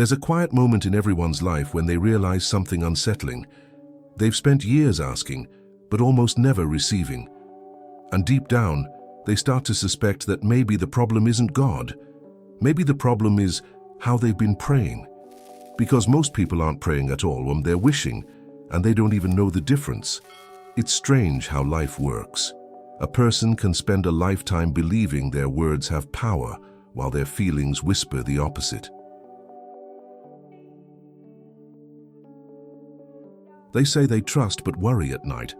There's a quiet moment in everyone's life when they realize something unsettling. They've spent years asking, but almost never receiving. And deep down, they start to suspect that maybe the problem isn't God. Maybe the problem is how they've been praying. Because most people aren't praying at all when they're wishing, and they don't even know the difference. It's strange how life works. A person can spend a lifetime believing their words have power, while their feelings whisper the opposite. They say they trust but worry at night.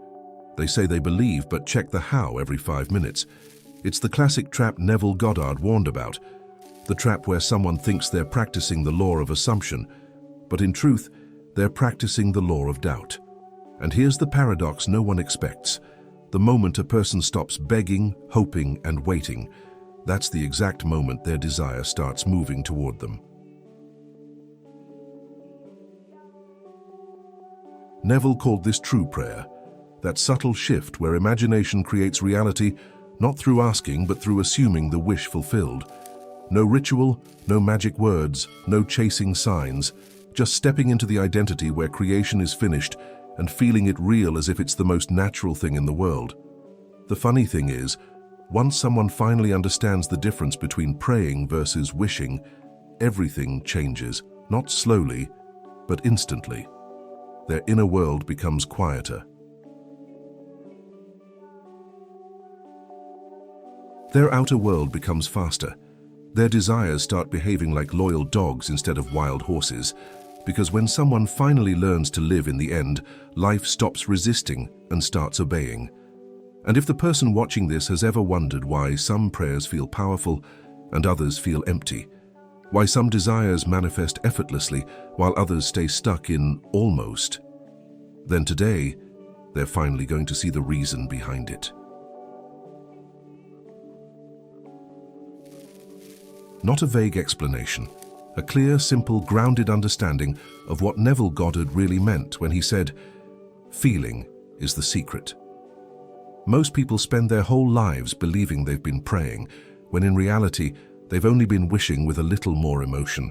They say they believe but check the how every 5 minutes. It's the classic trap Neville Goddard warned about. The trap where someone thinks they're practicing the law of assumption, but in truth, they're practicing the law of doubt. And here's the paradox no one expects. The moment a person stops begging, hoping, and waiting, that's the exact moment their desire starts moving toward them. Neville called this true prayer, that subtle shift where imagination creates reality, not through asking but through assuming the wish fulfilled. No ritual, no magic words, no chasing signs, just stepping into the identity where creation is finished and feeling it real as if it's the most natural thing in the world. The funny thing is, once someone finally understands the difference between praying versus wishing, everything changes, not slowly, but instantly. Their inner world becomes quieter. Their outer world becomes faster. Their desires start behaving like loyal dogs instead of wild horses, because when someone finally learns to live in the end, life stops resisting and starts obeying. And if the person watching this has ever wondered why some prayers feel powerful and others feel empty, why some desires manifest effortlessly while others stay stuck in almost, then today, they're finally going to see the reason behind it. Not a vague explanation, a clear, simple, grounded understanding of what Neville Goddard really meant when he said, "Feeling is the secret." Most people spend their whole lives believing they've been praying, when in reality, they've only been wishing with a little more emotion.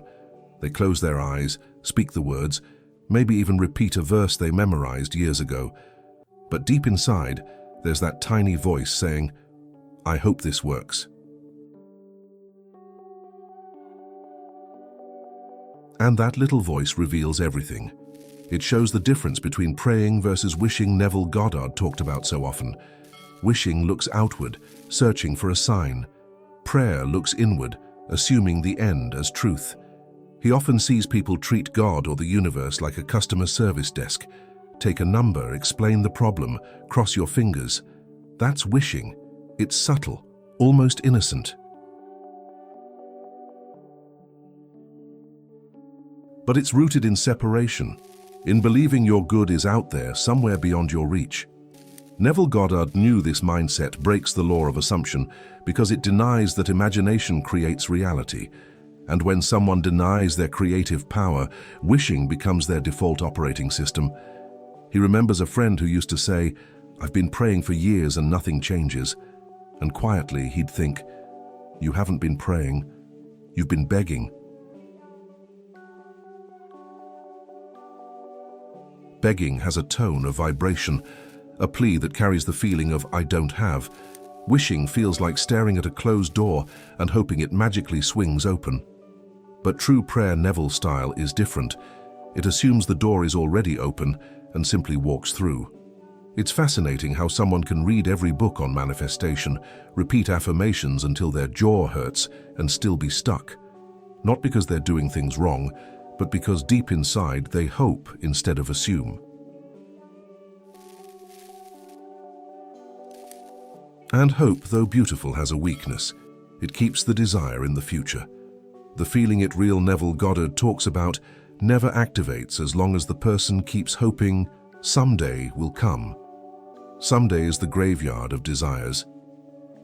They close their eyes, speak the words, maybe even repeat a verse they memorized years ago. But deep inside, there's that tiny voice saying, "I hope this works." And that little voice reveals everything. It shows the difference between praying versus wishing Neville Goddard talked about so often. Wishing looks outward, searching for a sign. Prayer looks inward, assuming the end as truth. He often sees people treat God or the universe like a customer service desk. Take a number, explain the problem, cross your fingers. That's wishing. It's subtle, almost innocent. But it's rooted in separation, in believing your good is out there, somewhere beyond your reach. Neville Goddard knew this mindset breaks the law of assumption because it denies that imagination creates reality. And when someone denies their creative power, wishing becomes their default operating system. He remembers a friend who used to say, "I've been praying for years and nothing changes." And quietly he'd think, "You haven't been praying, you've been begging." Begging has a tone of vibration, a plea that carries the feeling of "I don't have." Wishing feels like staring at a closed door and hoping it magically swings open. But true prayer, Neville style, is different. It assumes the door is already open and simply walks through. It's fascinating how someone can read every book on manifestation, repeat affirmations until their jaw hurts, and still be stuck. Not because they're doing things wrong, but because deep inside they hope instead of assume. And hope, though beautiful, has a weakness. It keeps the desire in the future. The feeling it real Neville Goddard talks about never activates as long as the person keeps hoping someday will come. Someday is the graveyard of desires.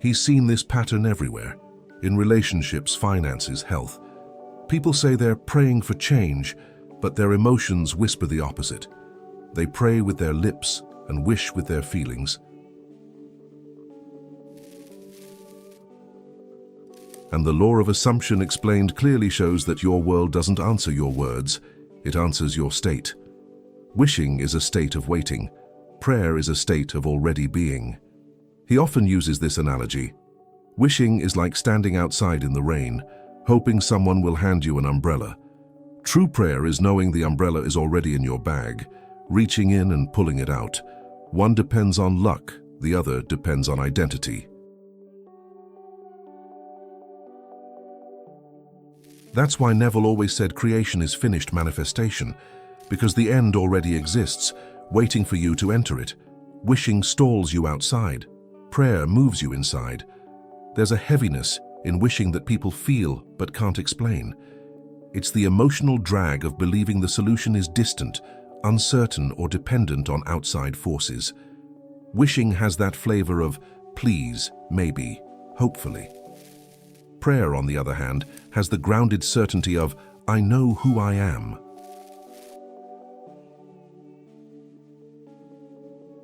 He's seen this pattern everywhere, in relationships, finances, health. People say they're praying for change, but their emotions whisper the opposite. They pray with their lips and wish with their feelings. And the law of assumption explained clearly shows that your world doesn't answer your words, it answers your state. Wishing is a state of waiting. Prayer is a state of already being. He often uses this analogy. Wishing is like standing outside in the rain, hoping someone will hand you an umbrella. True prayer is knowing the umbrella is already in your bag, reaching in and pulling it out. One depends on luck, the other depends on identity. That's why Neville always said creation is finished manifestation, because the end already exists, waiting for you to enter it. Wishing stalls you outside. Prayer moves you inside. There's a heaviness in wishing that people feel but can't explain. It's the emotional drag of believing the solution is distant, uncertain, or dependent on outside forces. Wishing has that flavor of please, maybe, hopefully. Prayer, on the other hand, has the grounded certainty of I know who I am.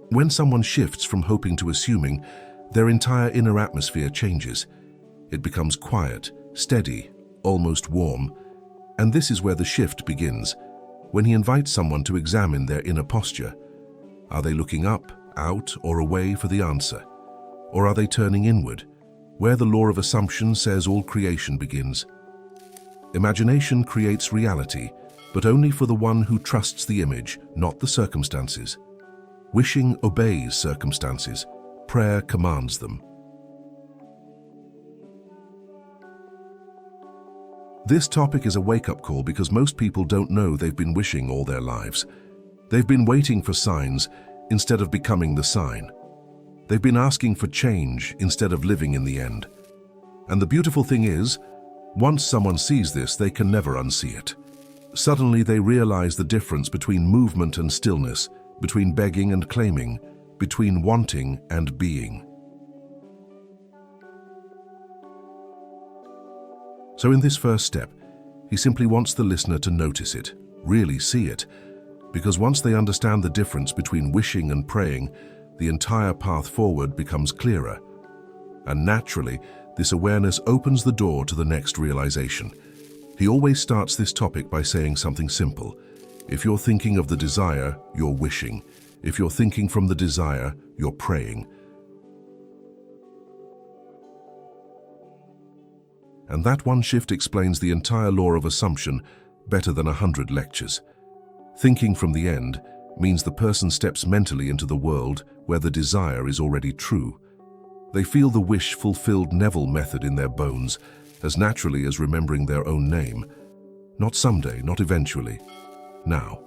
When someone shifts from hoping to assuming, their entire inner atmosphere changes. It becomes quiet, steady, almost warm. And this is where the shift begins, when he invites someone to examine their inner posture. Are they looking up, out, or away for the answer? Or are they turning inward, where the law of assumption says all creation begins? Imagination creates reality, but only for the one who trusts the image, not the circumstances. Wishing obeys circumstances. Prayer commands them. This topic is a wake-up call because most people don't know they've been wishing all their lives. They've been waiting for signs instead of becoming the sign. They've been asking for change instead of living in the end. And the beautiful thing is, once someone sees this, they can never unsee it. Suddenly they realize the difference between movement and stillness, between begging and claiming, between wanting and being. So in this first step, he simply wants the listener to notice it, really see it, because once they understand the difference between wishing and praying, the entire path forward becomes clearer. And naturally, this awareness opens the door to the next realization. He always starts this topic by saying something simple. If you're thinking of the desire, you're wishing. If you're thinking from the desire, you're praying. And that one shift explains the entire law of assumption better than 100 lectures. Thinking from the end means the person steps mentally into the world where the desire is already true. They feel the wish-fulfilled Neville method in their bones, as naturally as remembering their own name. Not someday, not eventually. Now.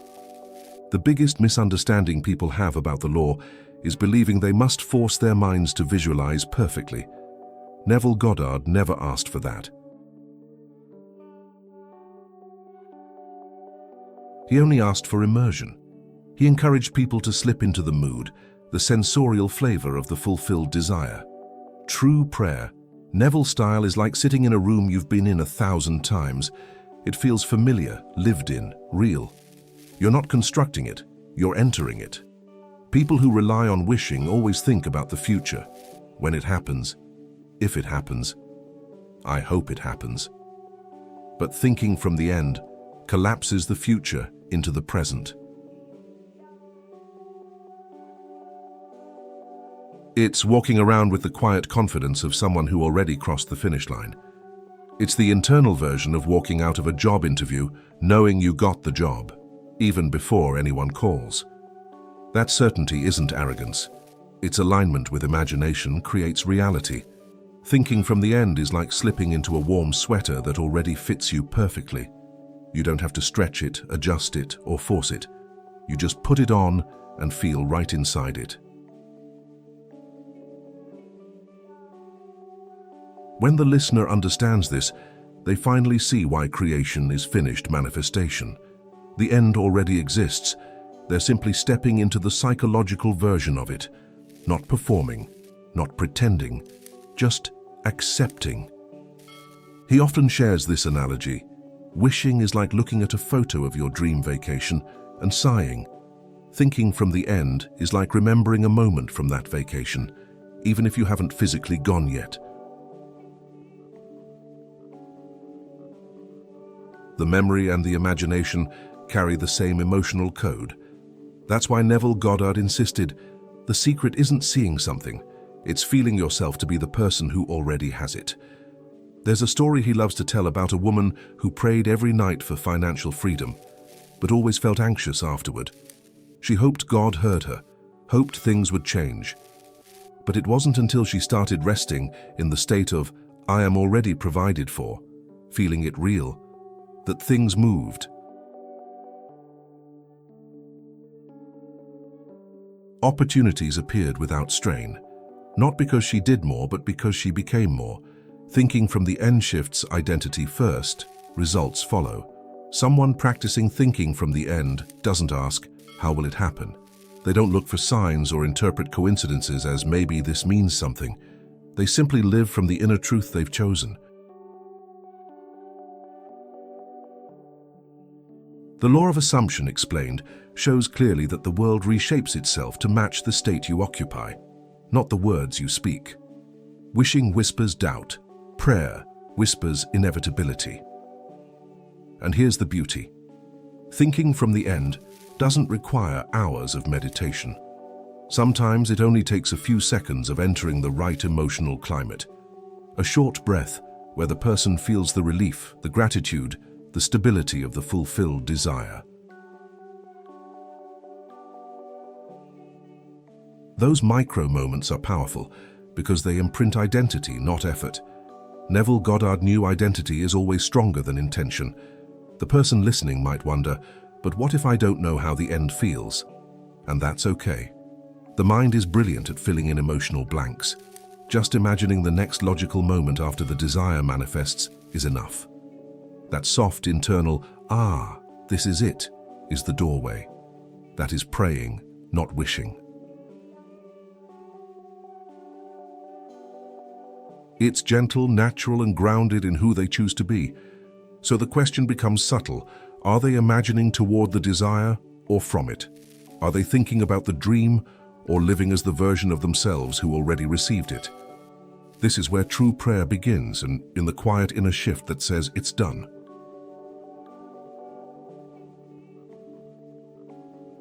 The biggest misunderstanding people have about the law is believing they must force their minds to visualize perfectly. Neville Goddard never asked for that. He only asked for immersion. He encouraged people to slip into the mood, the sensorial flavor of the fulfilled desire. True prayer, Neville style, is like sitting in a room you've been in 1,000 times. It feels familiar, lived in, real. You're not constructing it, you're entering it. People who rely on wishing always think about the future, when it happens, if it happens. I hope it happens. But thinking from the end collapses the future into the present. It's walking around with the quiet confidence of someone who already crossed the finish line. It's the internal version of walking out of a job interview knowing you got the job, even before anyone calls. That certainty isn't arrogance. Its alignment with imagination creates reality. Thinking from the end is like slipping into a warm sweater that already fits you perfectly. You don't have to stretch it, adjust it, or force it. You just put it on and feel right inside it. When the listener understands this, they finally see why creation is finished manifestation. The end already exists. They're simply stepping into the psychological version of it, not performing, not pretending, just accepting. He often shares this analogy. Wishing is like looking at a photo of your dream vacation and sighing. Thinking from the end is like remembering a moment from that vacation, even if you haven't physically gone yet. The memory and the imagination carry the same emotional code. That's why Neville Goddard insisted, the secret isn't seeing something, it's feeling yourself to be the person who already has it. There's a story he loves to tell about a woman who prayed every night for financial freedom, but always felt anxious afterward. She hoped God heard her, hoped things would change. But it wasn't until she started resting in the state of, I am already provided for, feeling it real, that things moved. Opportunities appeared without strain, not because she did more, but because she became more. Thinking from the end shifts identity first, results follow. Someone practicing thinking from the end doesn't ask, how will it happen? They don't look for signs or interpret coincidences as maybe this means something. They simply live from the inner truth they've chosen. The law of assumption, explained, shows clearly that the world reshapes itself to match the state you occupy, not the words you speak. Wishing whispers doubt. Prayer whispers inevitability. And here's the beauty. Thinking from the end doesn't require hours of meditation. Sometimes it only takes a few seconds of entering the right emotional climate. A short breath where the person feels the relief, the gratitude, the stability of the fulfilled desire. Those micro moments are powerful because they imprint identity, not effort. Neville Goddard knew identity is always stronger than intention. The person listening might wonder, but what if I don't know how the end feels? And that's okay. The mind is brilliant at filling in emotional blanks. Just imagining the next logical moment after the desire manifests is enough. That soft internal, ah, this is it, is the doorway. That is praying, not wishing. It's gentle, natural, and grounded in who they choose to be. So the question becomes subtle. Are they imagining toward the desire or from it? Are they thinking about the dream or living as the version of themselves who already received it? This is where true prayer begins, and in the quiet inner shift that says it's done.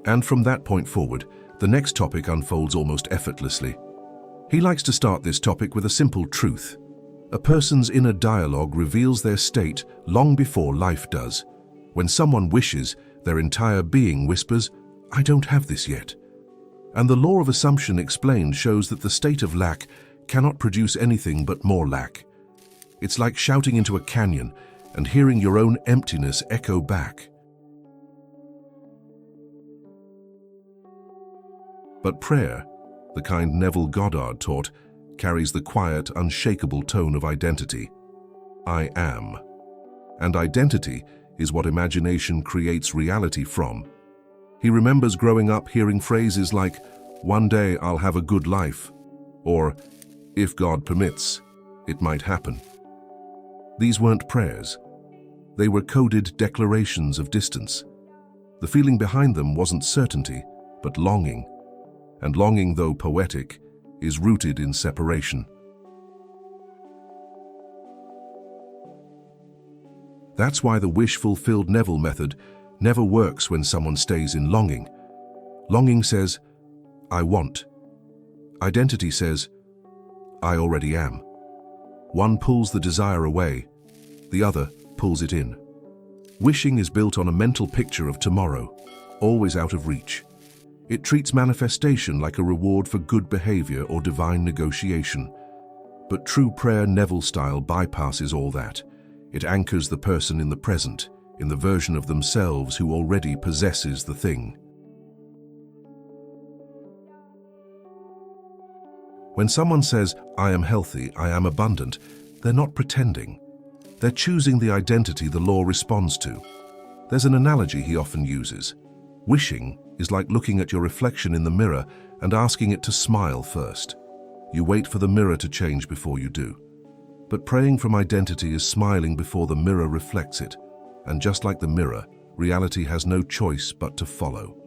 And from that point forward, the next topic unfolds almost effortlessly. He likes to start this topic with a simple truth. A person's inner dialogue reveals their state long before life does. When someone wishes, their entire being whispers, I don't have this yet. And the law of assumption explained shows that the state of lack cannot produce anything but more lack. It's like shouting into a canyon and hearing your own emptiness echo back. But prayer, the kind Neville Goddard taught, carries the quiet, unshakable tone of identity. I am. And identity is what imagination creates reality from. He remembers growing up hearing phrases like, one day I'll have a good life, or, if God permits, it might happen. These weren't prayers. They were coded declarations of distance. The feeling behind them wasn't certainty, but longing. And longing, though poetic, is rooted in separation. That's why the wish-fulfilled Neville method never works when someone stays in longing. Longing says, I want. Identity says, I already am. One pulls the desire away, the other pulls it in. Wishing is built on a mental picture of tomorrow, always out of reach. It treats manifestation like a reward for good behavior or divine negotiation. But true prayer, Neville style, bypasses all that. It anchors the person in the present, in the version of themselves who already possesses the thing. When someone says, I am healthy, I am abundant, they're not pretending. They're choosing the identity the law responds to. There's an analogy he often uses. Wishing is like looking at your reflection in the mirror and asking it to smile first. You wait for the mirror to change before you do. But praying from identity is smiling before the mirror reflects it. And just like the mirror, reality has no choice but to follow.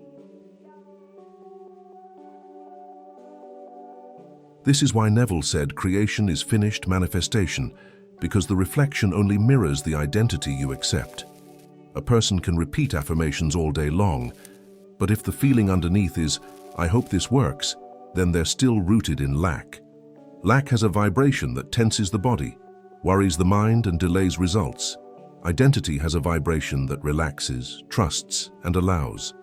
This is why Neville said creation is finished manifestation, because the reflection only mirrors the identity you accept. A person can repeat affirmations all day long, but if the feeling underneath is, "I hope this works," then they're still rooted in lack. Lack has a vibration that tenses the body, worries the mind, and delays results. Identity has a vibration that relaxes, trusts, and allows.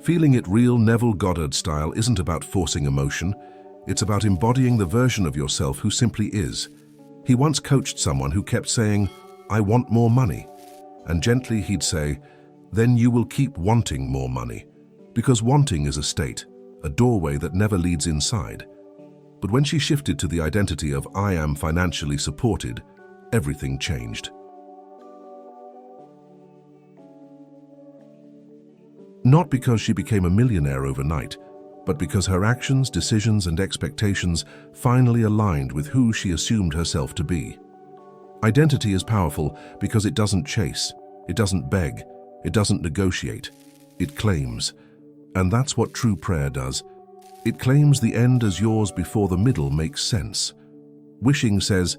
Feeling it real Neville Goddard style isn't about forcing emotion, it's about embodying the version of yourself who simply is. He once coached someone who kept saying, "I want more money," and gently he'd say, "Then you will keep wanting more money," because wanting is a state, a doorway that never leads inside. But when she shifted to the identity of "I am financially supported," everything changed. Not because she became a millionaire overnight, but because her actions, decisions, and expectations finally aligned with who she assumed herself to be. Identity is powerful because it doesn't chase, it doesn't beg, it doesn't negotiate, it claims. And that's what true prayer does. It claims the end as yours before the middle makes sense. Wishing says,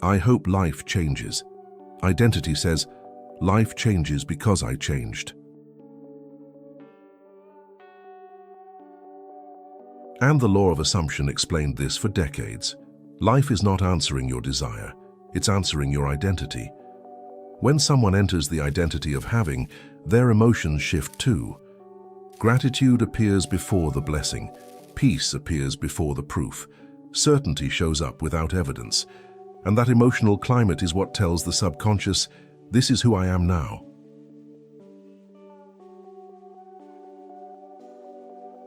"I hope life changes." Identity says, "Life changes because I changed." And the law of assumption explained this for decades. Life is not answering your desire, it's answering your identity. When someone enters the identity of having, their emotions shift too. Gratitude appears before the blessing. Peace appears before the proof. Certainty shows up without evidence. And that emotional climate is what tells the subconscious, "This is who I am now."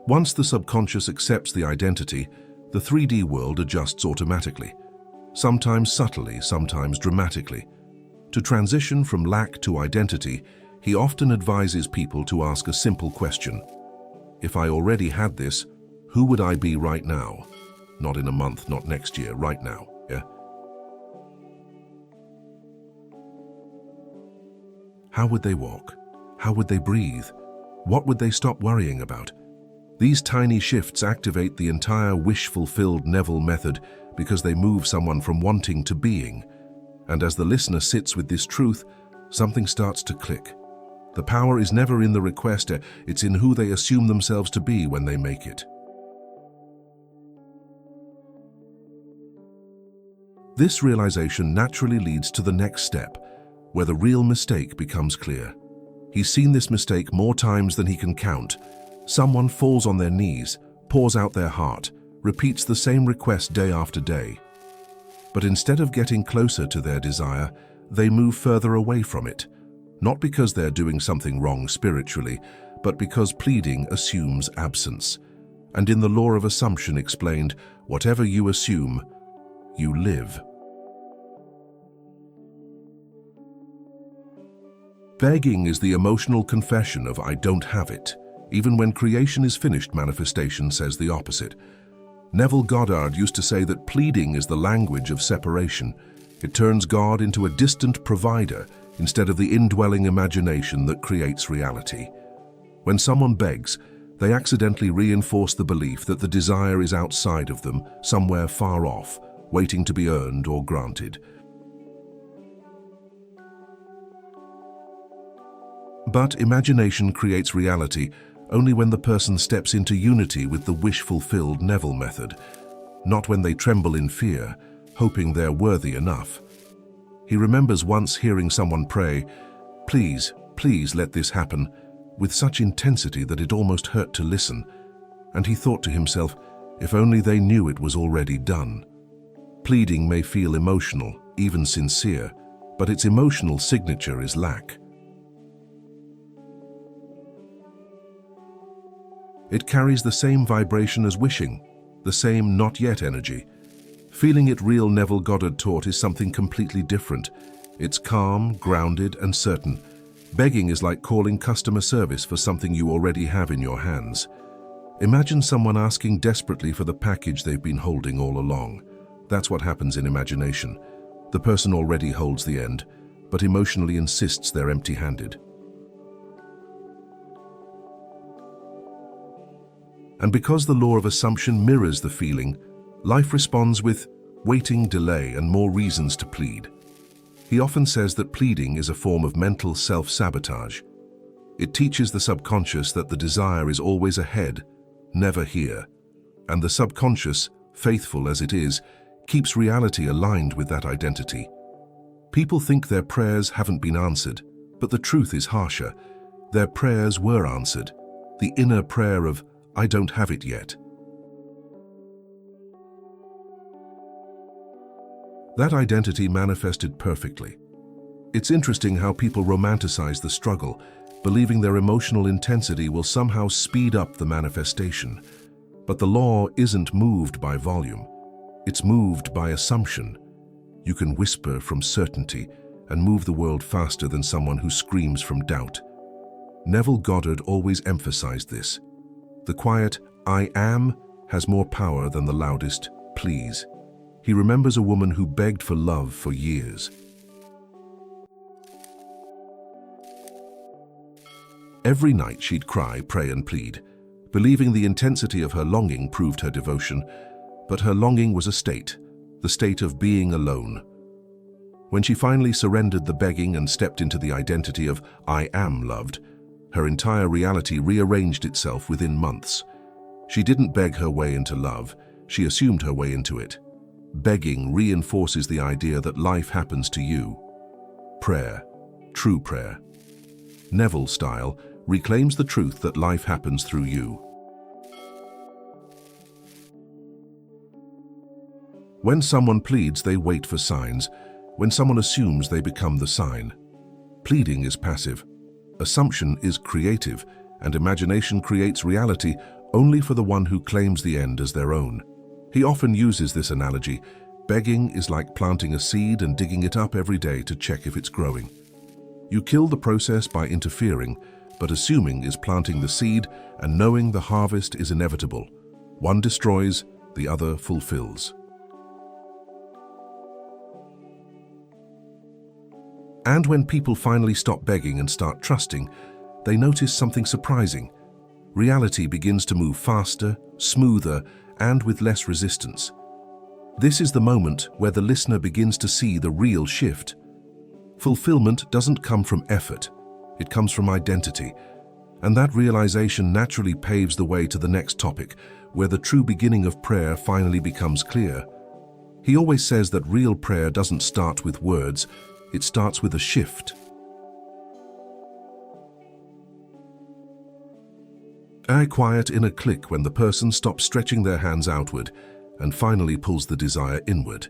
Once the subconscious accepts the identity, the 3D world adjusts automatically, sometimes subtly, sometimes dramatically. To transition from lack to identity, he often advises people to ask a simple question. If I already had this, who would I be right now? Not in a month, not next year, right now, yeah? How would they walk? How would they breathe? What would they stop worrying about? These tiny shifts activate the entire wish-fulfilled Neville method because they move someone from wanting to being. And as the listener sits with this truth, something starts to click. The power is never in the requester, it's in who they assume themselves to be when they make it. This realization naturally leads to the next step, where the real mistake becomes clear. He's seen this mistake more times than he can count. Someone falls on their knees, pours out their heart, repeats the same request day after day. But instead of getting closer to their desire, they move further away from it. Not because they're doing something wrong spiritually, but because pleading assumes absence. And in the law of assumption explained, whatever you assume, you live. Begging is the emotional confession of "I don't have it." Even when creation is finished, manifestation says the opposite. Neville Goddard used to say that pleading is the language of separation. It turns God into a distant provider instead of the indwelling imagination that creates reality. When someone begs, they accidentally reinforce the belief that the desire is outside of them, somewhere far off, waiting to be earned or granted. But imagination creates reality only when the person steps into unity with the wish-fulfilled Neville method, not when they tremble in fear, hoping they're worthy enough. He remembers once hearing someone pray, "Please, please let this happen," with such intensity that it almost hurt to listen, and he thought to himself, if only they knew it was already done. Pleading may feel emotional, even sincere, but its emotional signature is lack. It carries the same vibration as wishing, the same not yet energy. Feeling it real, Neville Goddard taught, is something completely different. It's calm, grounded, and certain. Begging is like calling customer service for something you already have in your hands. Imagine someone asking desperately for the package they've been holding all along. That's what happens in imagination. The person already holds the end, but emotionally insists they're empty-handed. And because the law of assumption mirrors the feeling, life responds with, waiting, delay, and more reasons to plead. He often says that pleading is a form of mental self-sabotage. It teaches the subconscious that the desire is always ahead, never here. And the subconscious, faithful as it is, keeps reality aligned with that identity. People think their prayers haven't been answered, but the truth is harsher. Their prayers were answered. The inner prayer of, "I don't have it yet." That identity manifested perfectly. It's interesting how people romanticize the struggle, believing their emotional intensity will somehow speed up the manifestation. But the law isn't moved by volume. It's moved by assumption. You can whisper from certainty and move the world faster than someone who screams from doubt. Neville Goddard always emphasized this. The quiet, "I am," has more power than the loudest, "please." He remembers a woman who begged for love for years. Every night she'd cry, pray, and plead, believing the intensity of her longing proved her devotion, but her longing was a state, the state of being alone. When she finally surrendered the begging and stepped into the identity of "I am loved," her entire reality rearranged itself within months. She didn't beg her way into love, she assumed her way into it. Begging reinforces the idea that life happens to you. Prayer, true prayer, Neville style, reclaims the truth that life happens through you. When someone pleads, they wait for signs. When someone assumes, they become the sign. Pleading is passive. Assumption is creative, and imagination creates reality only for the one who claims the end as their own. He often uses this analogy. Begging is like planting a seed and digging it up every day to check if it's growing. You kill the process by interfering, but assuming is planting the seed and knowing the harvest is inevitable. One destroys, the other fulfills. And when people finally stop begging and start trusting, they notice something surprising. Reality begins to move faster, smoother, and with less resistance. This is the moment where the listener begins to see the real shift. Fulfillment doesn't come from effort, it comes from identity. And that realization naturally paves the way to the next topic, where the true beginning of prayer finally becomes clear. He always says that real prayer doesn't start with words, it starts with a shift. A quiet inner click when the person stops stretching their hands outward and finally pulls the desire inward.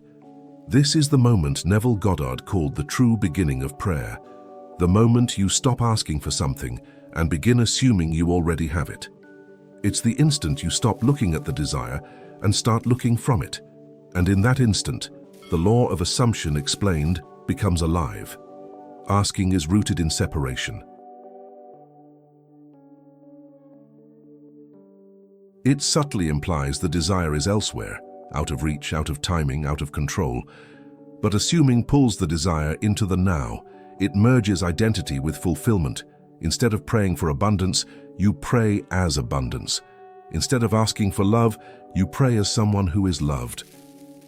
This is the moment Neville Goddard called the true beginning of prayer. The moment you stop asking for something and begin assuming you already have it. It's the instant you stop looking at the desire and start looking from it. And in that instant, the law of assumption explained becomes alive. Asking is rooted in separation. It subtly implies the desire is elsewhere, out of reach, out of timing, out of control. But assuming pulls the desire into the now. It merges identity with fulfillment. Instead of praying for abundance, you pray as abundance. Instead of asking for love, you pray as someone who is loved.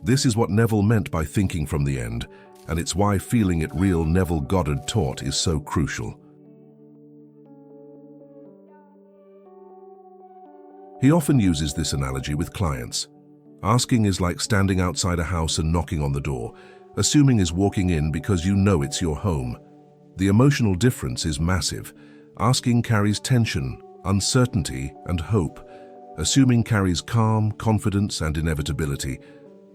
This is what Neville meant by thinking from the end, and it's why feeling it real Neville Goddard taught is so crucial. He often uses this analogy with clients. Asking is like standing outside a house and knocking on the door. Assuming is walking in because you know it's your home. The emotional difference is massive. Asking carries tension, uncertainty, and hope. Assuming carries calm, confidence, and inevitability.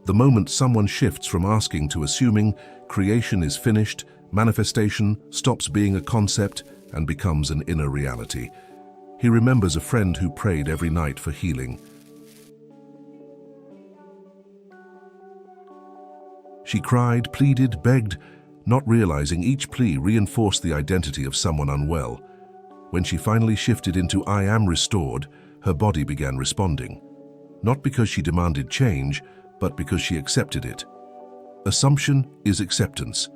The moment someone shifts from asking to assuming, creation is finished, manifestation stops being a concept and becomes an inner reality. He remembers a friend who prayed every night for healing. She cried, pleaded, begged, not realizing each plea reinforced the identity of someone unwell. When she finally shifted into "I am restored," her body began responding. Not because she demanded change, but because she accepted it. Assumption is acceptance.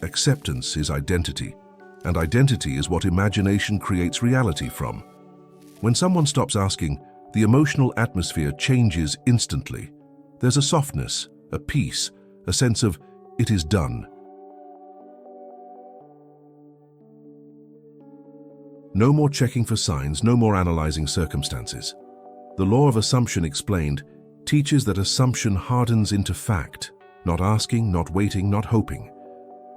Acceptance is identity. And identity is what imagination creates reality from. When someone stops asking, the emotional atmosphere changes instantly. There's a softness, a peace, a sense of, it is done. No more checking for signs, no more analyzing circumstances. The law of assumption explained teaches that assumption hardens into fact, not asking, not waiting, not hoping.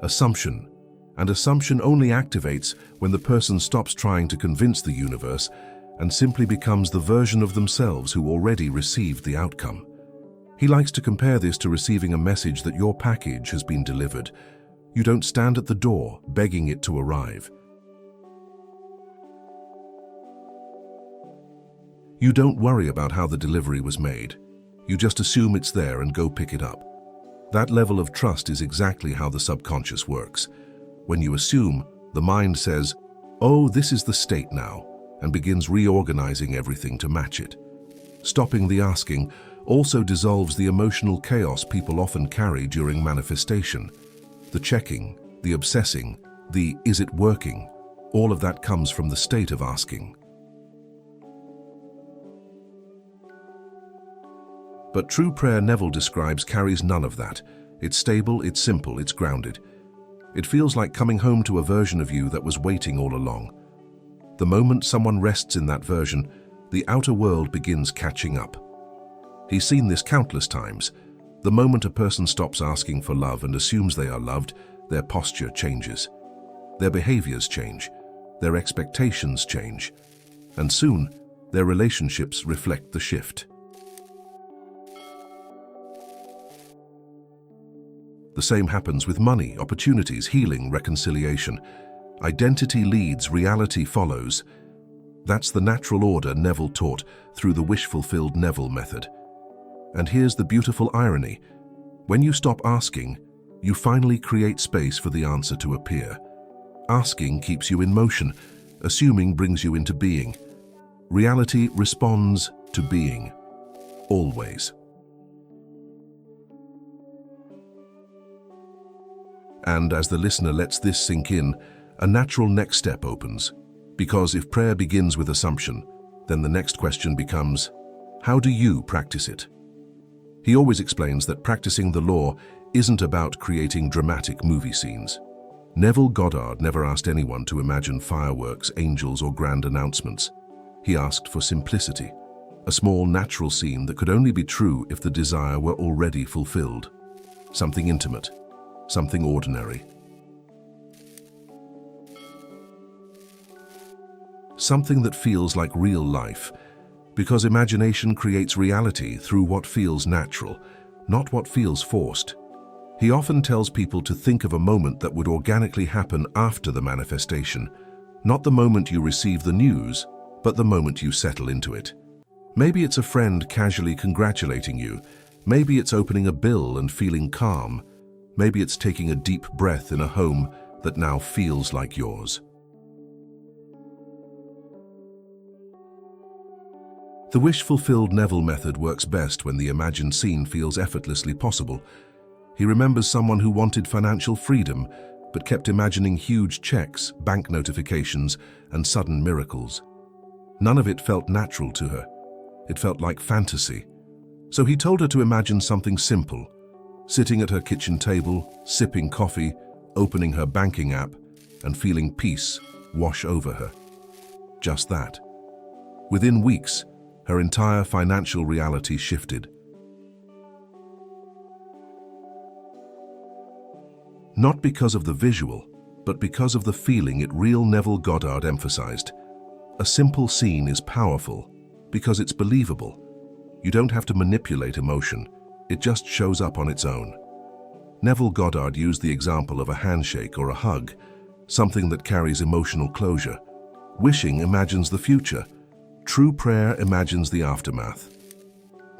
Assumption. And assumption only activates when the person stops trying to convince the universe and simply becomes the version of themselves who already received the outcome. He likes to compare this to receiving a message that your package has been delivered. You don't stand at the door begging it to arrive. You don't worry about how the delivery was made. You just assume it's there and go pick it up. That level of trust is exactly how the subconscious works. When you assume, the mind says, "Oh, this is the state now," and begins reorganizing everything to match it. Stopping the asking also dissolves the emotional chaos people often carry during manifestation. The checking, the obsessing, the "is it working?" all of that comes from the state of asking. But true prayer, Neville describes, carries none of that. It's stable, it's simple, it's grounded. It feels like coming home to a version of you that was waiting all along. The moment someone rests in that version, the outer world begins catching up. He's seen this countless times. The moment a person stops asking for love and assumes they are loved, their posture changes. Their behaviors change. Their expectations change. And soon, their relationships reflect the shift. The same happens with money, opportunities, healing, reconciliation. Identity leads, reality follows. That's the natural order Neville taught through the wish-fulfilled Neville method. And here's the beautiful irony. When you stop asking, you finally create space for the answer to appear. Asking keeps you in motion. Assuming brings you into being. Reality responds to being. Always. And as the listener lets this sink in, a natural next step opens. Because if prayer begins with assumption, then the next question becomes, how do you practice it? He always explains that practicing the law isn't about creating dramatic movie scenes. Neville Goddard never asked anyone to imagine fireworks, angels, or grand announcements. He asked for simplicity, a small natural scene that could only be true if the desire were already fulfilled. Something intimate. Something ordinary. Something that feels like real life, because imagination creates reality through what feels natural, not what feels forced. He often tells people to think of a moment that would organically happen after the manifestation, not the moment you receive the news, but the moment you settle into it. Maybe it's a friend casually congratulating you. Maybe it's opening a bill and feeling calm. Maybe it's taking a deep breath in a home that now feels like yours. The wish-fulfilled Neville method works best when the imagined scene feels effortlessly possible. He remembers someone who wanted financial freedom, but kept imagining huge checks, bank notifications, and sudden miracles. None of it felt natural to her. It felt like fantasy. So he told her to imagine something simple. Sitting at her kitchen table, sipping coffee, opening her banking app, and feeling peace wash over her. Just that. Within weeks, her entire financial reality shifted. Not because of the visual, but because of the feeling it real Neville Goddard emphasized. A simple scene is powerful because it's believable. You don't have to manipulate emotion. It just shows up on its own. Neville Goddard used the example of a handshake or a hug, something that carries emotional closure. Wishing imagines the future. True prayer imagines the aftermath.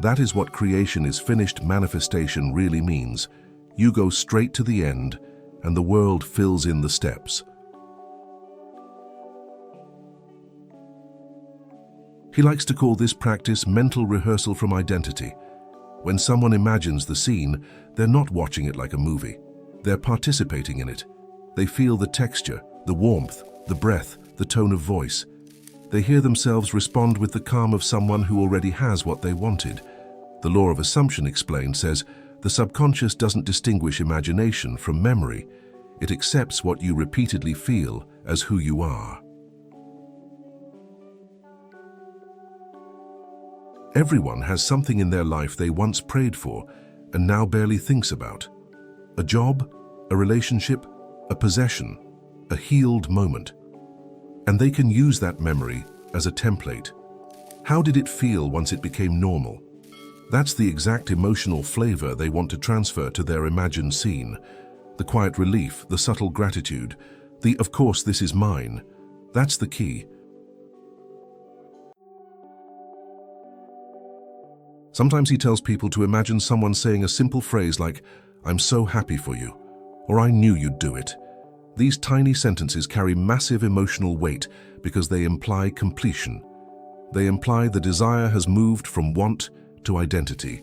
That is what creation is finished manifestation really means. You go straight to the end, and the world fills in the steps. He likes to call this practice mental rehearsal from identity. When someone imagines the scene, they're not watching it like a movie. They're participating in it. They feel the texture, the warmth, the breath, the tone of voice. They hear themselves respond with the calm of someone who already has what they wanted. The law of assumption explained says The subconscious doesn't distinguish imagination from memory. It accepts what you repeatedly feel as who you are. Everyone has something in their life they once prayed for and now barely thinks about. A job, a relationship, a possession, a healed moment. And they can use that memory as a template. How did it feel once it became normal? That's the exact emotional flavor they want to transfer to their imagined scene. The quiet relief, the subtle gratitude, the "of course this is mine." That's the key. Sometimes he tells people to imagine someone saying a simple phrase like, "I'm so happy for you," or "I knew you'd do it." These tiny sentences carry massive emotional weight because they imply completion. They imply the desire has moved from want to identity.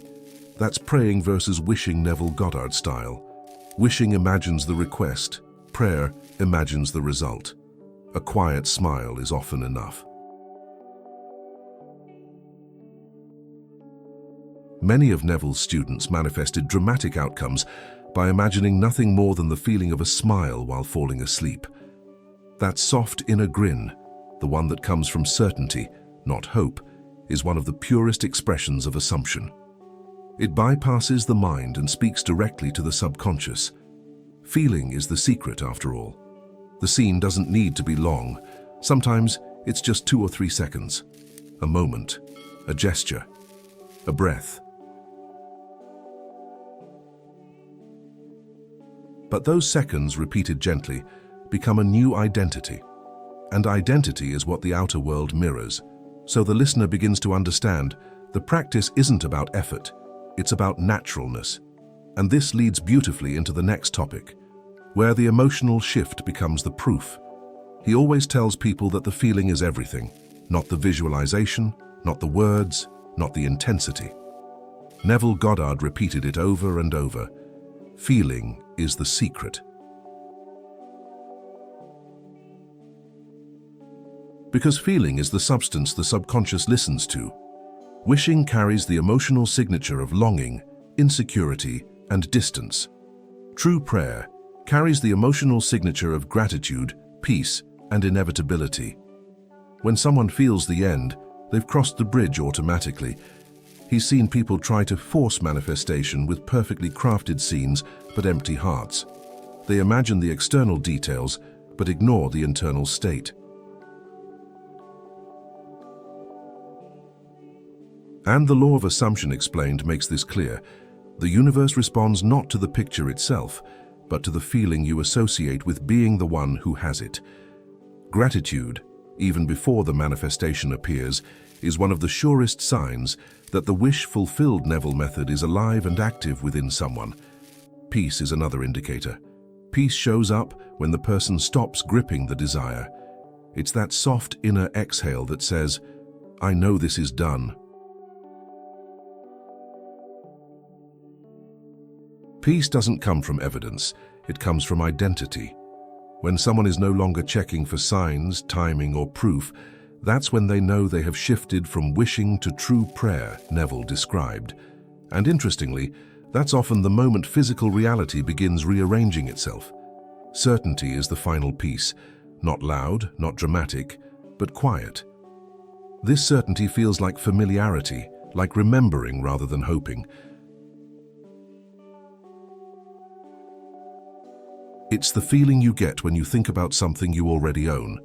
That's praying versus wishing, Neville Goddard style. Wishing imagines the request, prayer imagines the result. A quiet smile is often enough. Many of Neville's students manifested dramatic outcomes by imagining nothing more than the feeling of a smile while falling asleep. That soft inner grin, the one that comes from certainty, not hope, is one of the purest expressions of assumption. It bypasses the mind and speaks directly to the subconscious. Feeling is the secret, after all. The scene doesn't need to be long. Sometimes it's just 2 or 3 seconds. A moment, a gesture, a breath. But those seconds, repeated gently, become a new identity. And identity is what the outer world mirrors. So the listener begins to understand the practice isn't about effort, it's about naturalness. And this leads beautifully into the next topic, where the emotional shift becomes the proof. He always tells people that the feeling is everything, not the visualization, not the words, not the intensity. Neville Goddard repeated it over and over. Feeling is the secret. Because feeling is the substance the subconscious listens to. Wishing carries the emotional signature of longing, insecurity, and distance. True prayer carries the emotional signature of gratitude, peace, and inevitability. When someone feels the end, they've crossed the bridge automatically. He's seen people try to force manifestation with perfectly crafted scenes but empty hearts. They imagine the external details but ignore the internal state. And the law of assumption explained makes this clear. The universe responds not to the picture itself, but to the feeling you associate with being the one who has it. Gratitude, even before the manifestation appears, is one of the surest signs that the wish-fulfilled Neville method is alive and active within someone. Peace is another indicator. Peace shows up when the person stops gripping the desire. It's that soft inner exhale that says, "I know this is done." Peace doesn't come from evidence, it comes from identity. When someone is no longer checking for signs, timing, or proof, that's when they know they have shifted from wishing to true prayer, Neville described. And interestingly, that's often the moment physical reality begins rearranging itself. Certainty is the final piece, not loud, not dramatic, but quiet. This certainty feels like familiarity, like remembering rather than hoping. It's the feeling you get when you think about something you already own.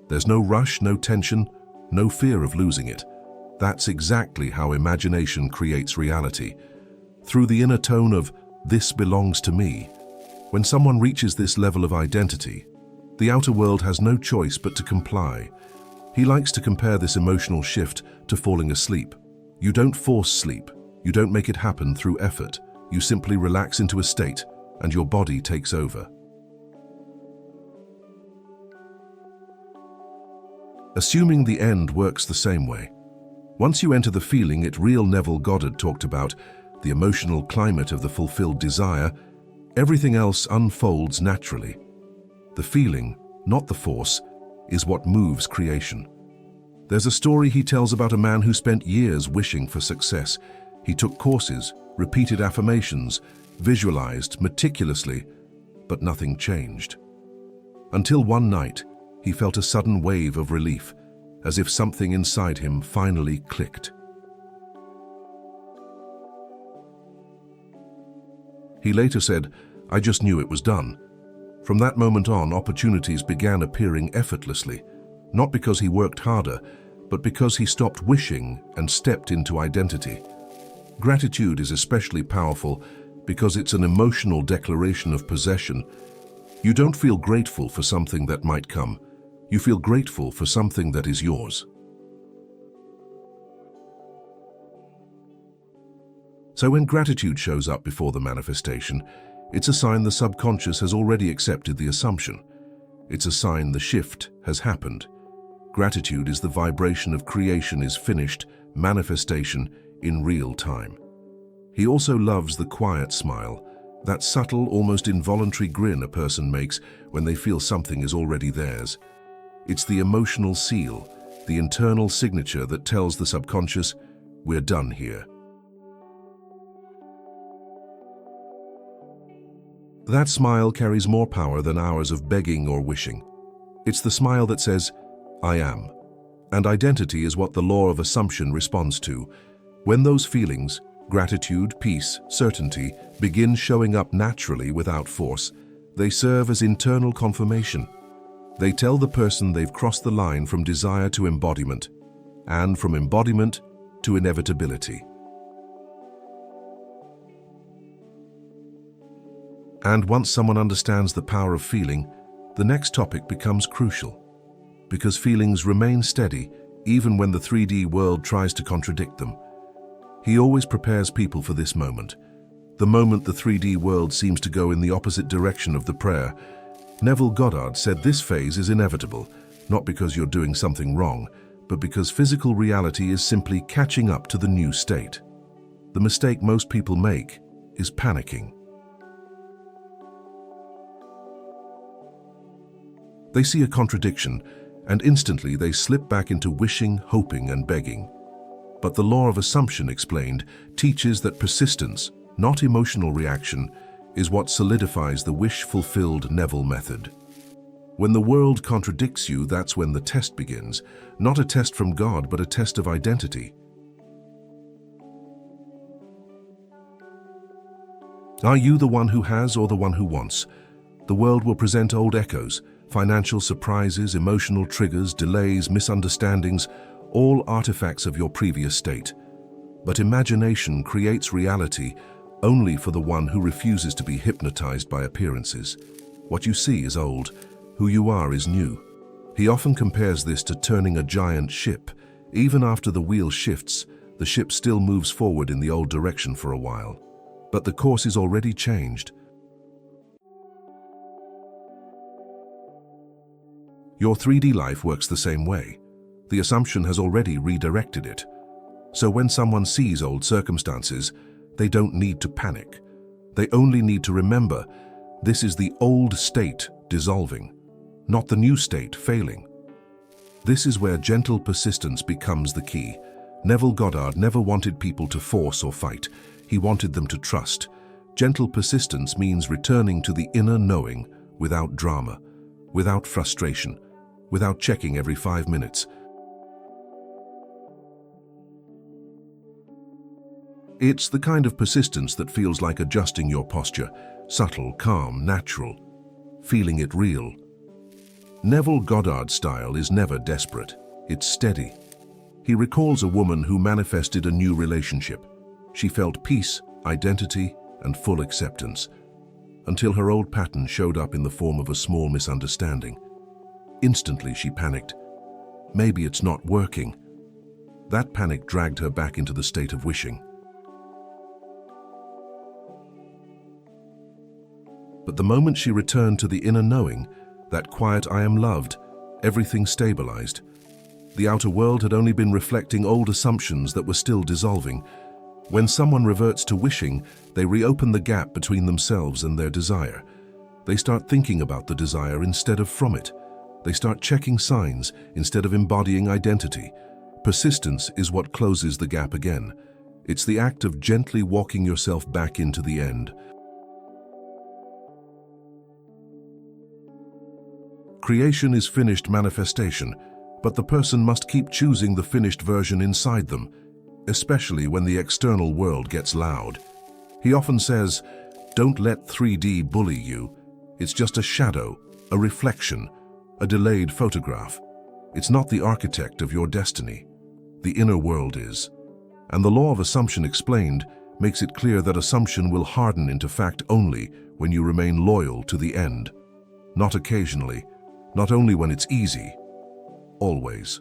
There's no rush, no tension, no fear of losing it. That's exactly how imagination creates reality. Through the inner tone of, "This belongs to me." When someone reaches this level of identity, the outer world has no choice but to comply. He likes to compare this emotional shift to falling asleep. You don't force sleep. You don't make it happen through effort. You simply relax into a state, and your body takes over. Assuming the end works the same way. Once you enter the feeling it real Neville Goddard talked about, the emotional climate of the fulfilled desire, everything else unfolds naturally. The feeling, not the force, is what moves creation. There's a story he tells about a man who spent years wishing for success. He took courses, repeated affirmations, visualized meticulously, but nothing changed. Until one night, he felt a sudden wave of relief, as if something inside him finally clicked. He later said, "I just knew it was done." From that moment on, opportunities began appearing effortlessly, not because he worked harder, but because he stopped wishing and stepped into identity. Gratitude is especially powerful because it's an emotional declaration of possession. You don't feel grateful for something that might come. You feel grateful for something that is yours. So when gratitude shows up before the manifestation, it's a sign the subconscious has already accepted the assumption. It's a sign the shift has happened. Gratitude is the vibration of creation is finished, manifestation in real time. He also loves the quiet smile, that subtle, almost involuntary grin a person makes when they feel something is already theirs. It's the emotional seal, the internal signature that tells the subconscious, "We're done here." That smile carries more power than hours of begging or wishing. It's the smile that says, "I am." And identity is what the law of assumption responds to. When those feelings, gratitude, peace, certainty, begin showing up naturally without force, they serve as internal confirmation. They tell the person they've crossed the line from desire to embodiment, and from embodiment to inevitability. And once someone understands the power of feeling, the next topic becomes crucial, because feelings remain steady even when the 3D world tries to contradict them. He always prepares people for this moment, the moment the 3D world seems to go in the opposite direction of the prayer. Neville Goddard said this phase is inevitable, not because you're doing something wrong, but because physical reality is simply catching up to the new state. The mistake most people make is panicking. They see a contradiction, and instantly they slip back into wishing, hoping, and begging. But the law of assumption, explained, teaches that persistence, not emotional reaction, is what solidifies the wish-fulfilled Neville method. When the world contradicts you, that's when the test begins. Not a test from God, but a test of identity. Are you the one who has or the one who wants? The world will present old echoes, financial surprises, emotional triggers, delays, misunderstandings, all artifacts of your previous state. But imagination creates reality only for the one who refuses to be hypnotized by appearances. What you see is old, who you are is new. He often compares this to turning a giant ship. Even after the wheel shifts, the ship still moves forward in the old direction for a while. But the course is already changed. Your 3D life works the same way. The assumption has already redirected it. So when someone sees old circumstances, they don't need to panic. They only need to remember, this is the old state dissolving, not the new state failing. This is where gentle persistence becomes the key. Neville Goddard never wanted people to force or fight. He wanted them to trust. Gentle persistence means returning to the inner knowing without drama, without frustration, without checking every 5 minutes. It's the kind of persistence that feels like adjusting your posture, subtle, calm, natural, feeling it real. Neville Goddard's style is never desperate, it's steady. He recalls a woman who manifested a new relationship. She felt peace, identity, and full acceptance, until her old pattern showed up in the form of a small misunderstanding. Instantly she panicked. Maybe it's not working. That panic dragged her back into the state of wishing. But the moment she returned to the inner knowing, that quiet "I am loved," everything stabilized. The outer world had only been reflecting old assumptions that were still dissolving. When someone reverts to wishing, they reopen the gap between themselves and their desire. They start thinking about the desire instead of from it. They start checking signs instead of embodying identity. Persistence is what closes the gap again. It's the act of gently walking yourself back into the end. Creation is finished manifestation, but the person must keep choosing the finished version inside them, especially when the external world gets loud. He often says, "Don't let 3D bully you. It's just a shadow, a reflection, a delayed photograph. It's not the architect of your destiny. The inner world is." And the law of assumption explained makes it clear that assumption will harden into fact only when you remain loyal to the end. Not occasionally, not only when it's easy, always.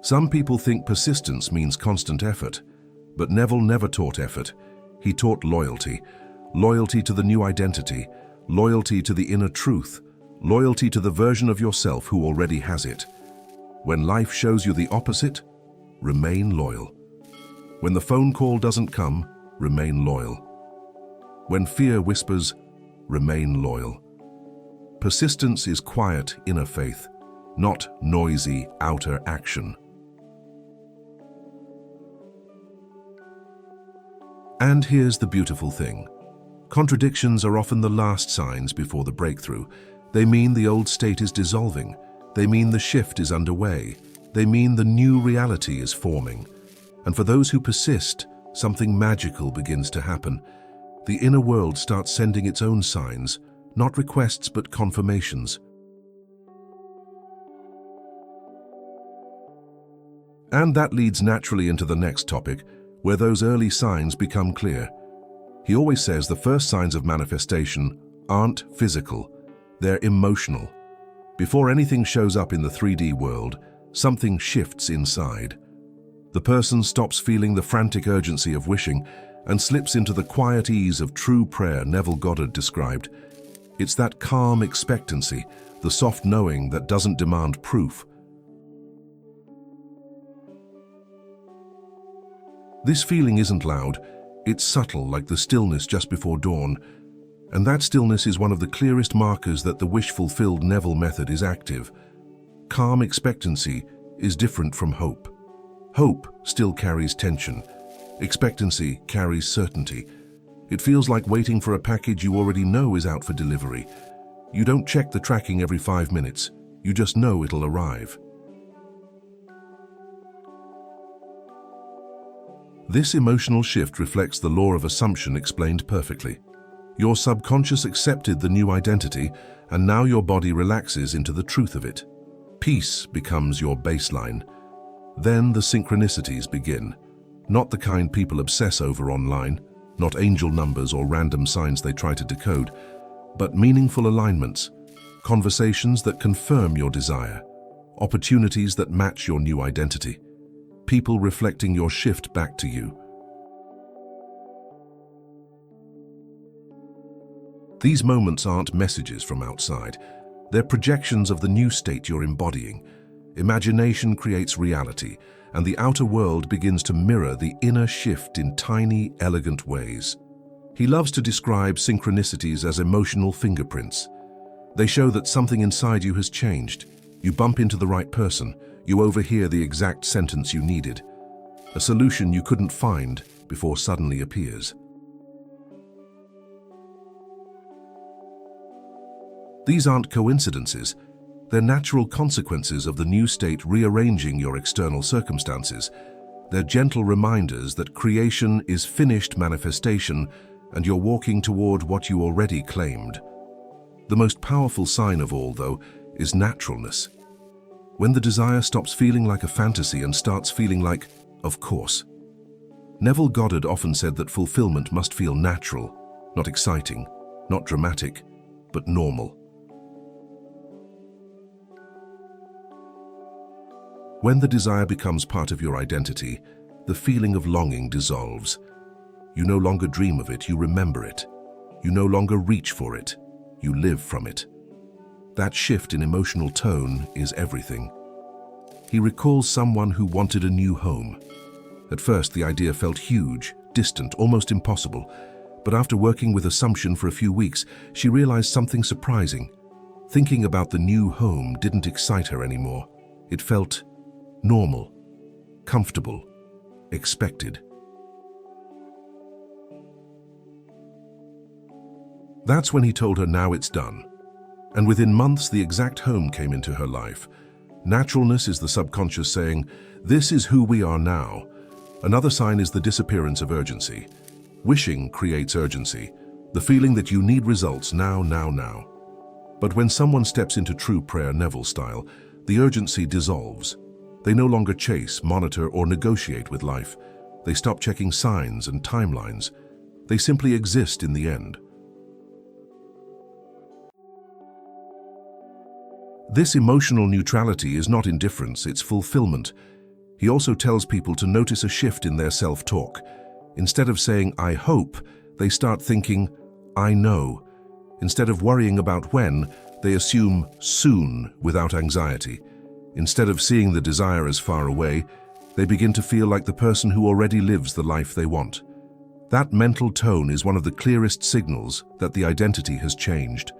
Some people think persistence means constant effort, but Neville never taught effort. He taught loyalty. Loyalty to the new identity, loyalty to the inner truth, loyalty to the version of yourself who already has it. When life shows you the opposite, remain loyal. When the phone call doesn't come, remain loyal. When fear whispers, remain loyal. Persistence is quiet inner faith, not noisy outer action. And here's the beautiful thing. Contradictions are often the last signs before the breakthrough. They mean the old state is dissolving. They mean the shift is underway. They mean the new reality is forming. And for those who persist, something magical begins to happen. The inner world starts sending its own signs, not requests but confirmations. And that leads naturally into the next topic, where those early signs become clear. He always says the first signs of manifestation aren't physical, they're emotional. Before anything shows up in the 3D world, something shifts inside. The person stops feeling the frantic urgency of wishing and slips into the quiet ease of true prayer Neville Goddard described. It's that calm expectancy, the soft knowing that doesn't demand proof. This feeling isn't loud, it's subtle, like the stillness just before dawn. And that stillness is one of the clearest markers that the wish-fulfilled Neville method is active. Calm expectancy is different from hope. Hope still carries tension. Expectancy carries certainty. It feels like waiting for a package you already know is out for delivery. You don't check the tracking every 5 minutes. You just know it'll arrive. This emotional shift reflects the law of assumption explained perfectly. Your subconscious accepted the new identity, and now your body relaxes into the truth of it. Peace becomes your baseline. Then the synchronicities begin. Not the kind people obsess over online, not angel numbers or random signs they try to decode, but meaningful alignments, conversations that confirm your desire, opportunities that match your new identity, people reflecting your shift back to you. These moments aren't messages from outside. They're projections of the new state you're embodying. Imagination creates reality, and the outer world begins to mirror the inner shift in tiny, elegant ways. He loves to describe synchronicities as emotional fingerprints. They show that something inside you has changed. You bump into the right person. You overhear the exact sentence you needed. A solution you couldn't find before suddenly appears. These aren't coincidences. They're natural consequences of the new state rearranging your external circumstances. They're gentle reminders that creation is finished manifestation and you're walking toward what you already claimed. The most powerful sign of all, though, is naturalness. When the desire stops feeling like a fantasy and starts feeling like, of course. Neville Goddard often said that fulfillment must feel natural, not exciting, not dramatic, but normal. When the desire becomes part of your identity, the feeling of longing dissolves. You no longer dream of it, you remember it. You no longer reach for it, you live from it. That shift in emotional tone is everything. He recalls someone who wanted a new home. At first, the idea felt huge, distant, almost impossible. But after working with assumption for a few weeks, she realized something surprising. Thinking about the new home didn't excite her anymore. It felt normal, comfortable, expected. That's when he told her now it's done. And within months, the exact home came into her life. Naturalness is the subconscious saying, this is who we are now. Another sign is the disappearance of urgency. Wishing creates urgency, the feeling that you need results now, now, now. But when someone steps into true prayer Neville style, the urgency dissolves. They no longer chase, monitor, or negotiate with life. They stop checking signs and timelines. They simply exist in the end. This emotional neutrality is not indifference, it's fulfillment. He also tells people to notice a shift in their self-talk. Instead of saying, I hope, they start thinking, I know. Instead of worrying about when, they assume soon without anxiety. Instead of seeing the desire as far away, they begin to feel like the person who already lives the life they want. That mental tone is one of the clearest signals that the identity has changed.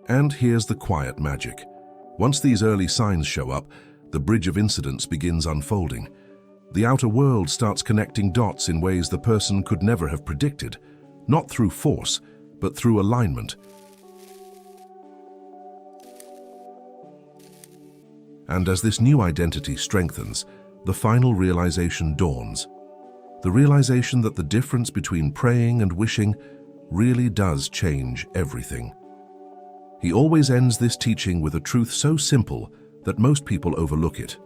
And here's the quiet magic. Once these early signs show up, the bridge of incidents begins unfolding. The outer world starts connecting dots in ways the person could never have predicted, not through force, but through alignment. And as this new identity strengthens, the final realization dawns. The realization that the difference between praying and wishing really does change everything. He always ends this teaching with a truth so simple that most people overlook it.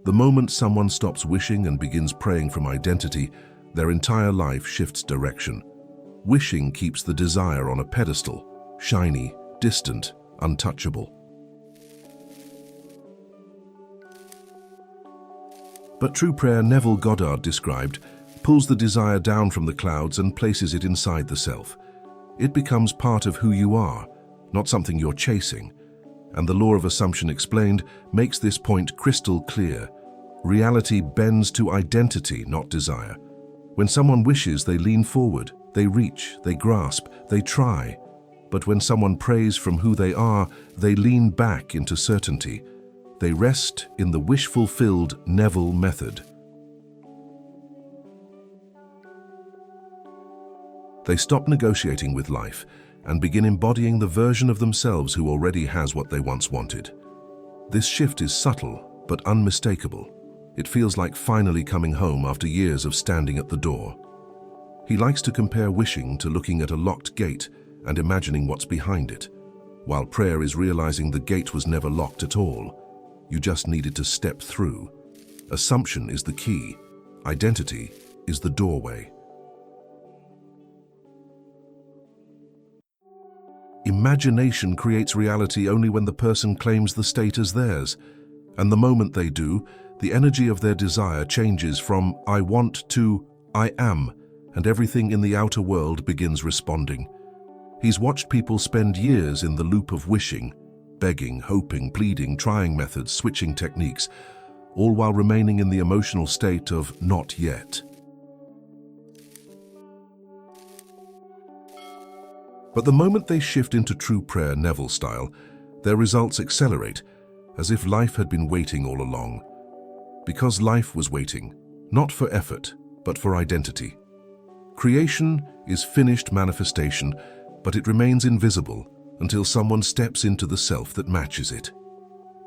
The moment someone stops wishing and begins praying from identity, their entire life shifts direction. Wishing keeps the desire on a pedestal, shiny, distant, untouchable. But true prayer, Neville Goddard described, pulls the desire down from the clouds and places it inside the self. It becomes part of who you are, not something you're chasing. And the law of assumption explained makes this point crystal clear. Reality bends to identity, not desire. When someone wishes, they lean forward, they reach, they grasp, they try. But when someone prays from who they are, they lean back into certainty. They rest in the wish-fulfilled Neville method. They stop negotiating with life and begin embodying the version of themselves who already has what they once wanted. This shift is subtle, but unmistakable. It feels like finally coming home after years of standing at the door. He likes to compare wishing to looking at a locked gate and imagining what's behind it, while prayer is realizing the gate was never locked at all. You just needed to step through. Assumption is the key. Identity is the doorway. Imagination creates reality only when the person claims the state as theirs. And the moment they do, the energy of their desire changes from I want to I am, and everything in the outer world begins responding. He's watched people spend years in the loop of wishing, begging, hoping, pleading, trying methods, switching techniques, all while remaining in the emotional state of not yet. But the moment they shift into true prayer Neville style, their results accelerate, as if life had been waiting all along. Because life was waiting, not for effort, but for identity. Creation is finished manifestation, but it remains invisible until someone steps into the self that matches it.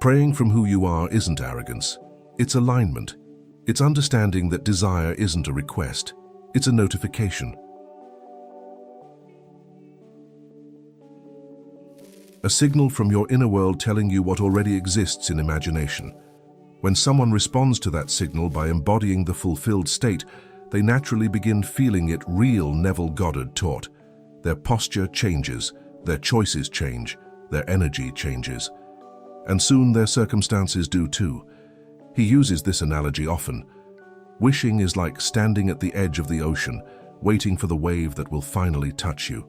Praying from who you are isn't arrogance, it's alignment. It's understanding that desire isn't a request, it's a notification. A signal from your inner world telling you what already exists in imagination. When someone responds to that signal by embodying the fulfilled state, they naturally begin feeling it. Real Neville Goddard taught. Their posture changes, their choices change, their energy changes. And soon their circumstances do too. He uses this analogy often. Wishing is like standing at the edge of the ocean, waiting for the wave that will finally touch you.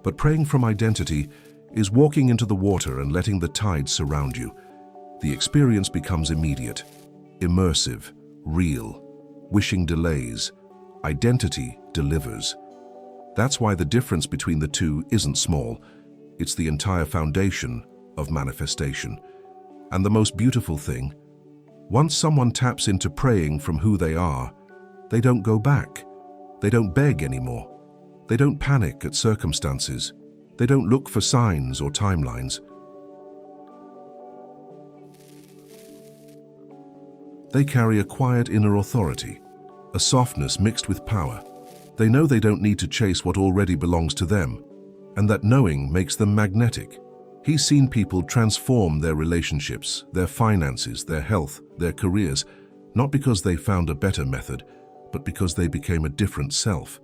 But praying from identity is walking into the water and letting the tides surround you. The experience becomes immediate, immersive, real. Wishing delays, identity delivers. That's why the difference between the two isn't small. It's the entire foundation of manifestation. And the most beautiful thing, once someone taps into praying from who they are, they don't go back. They don't beg anymore. They don't panic at circumstances. They don't look for signs or timelines. They carry a quiet inner authority, a softness mixed with power. They know they don't need to chase what already belongs to them, and that knowing makes them magnetic. He's seen people transform their relationships, their finances, their health, their careers, not because they found a better method, but because they became a different self.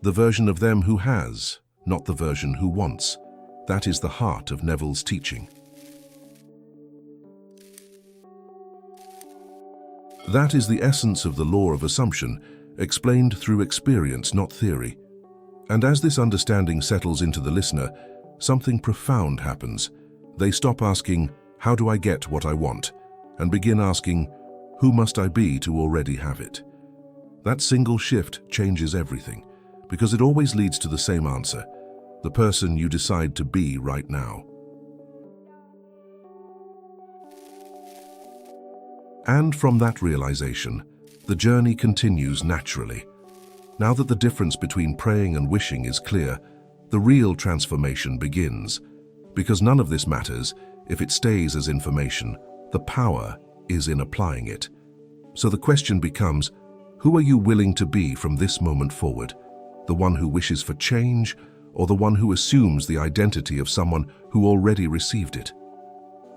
The version of them who has, not the version who wants. That is the heart of Neville's teaching. That is the essence of the law of assumption, explained through experience, not theory. And as this understanding settles into the listener, something profound happens. They stop asking, "How do I get what I want?" and begin asking, "Who must I be to already have it?" That single shift changes everything, because it always leads to the same answer, the person you decide to be right now. And from that realization, the journey continues naturally. Now that the difference between praying and wishing is clear, the real transformation begins. Because none of this matters if it stays as information. The power is in applying it. So the question becomes, who are you willing to be from this moment forward? The one who wishes for change, or the one who assumes the identity of someone who already received it?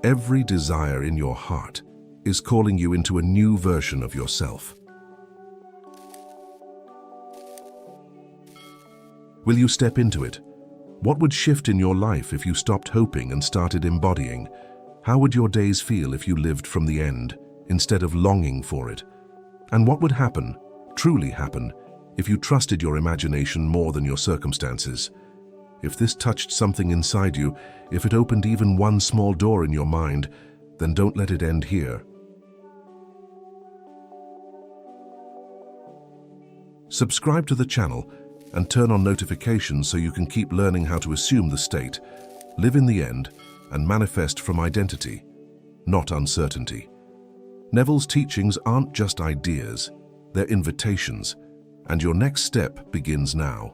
Every desire in your heart is calling you into a new version of yourself. Will you step into it? What would shift in your life if you stopped hoping and started embodying? How would your days feel if you lived from the end instead of longing for it? And what would happen, truly happen, if you trusted your imagination more than your circumstances? If this touched something inside you, if it opened even one small door in your mind, then don't let it end here. Subscribe to the channel and turn on notifications so you can keep learning how to assume the state, live in the end, and manifest from identity, not uncertainty. Neville's teachings aren't just ideas, they're invitations, and your next step begins now.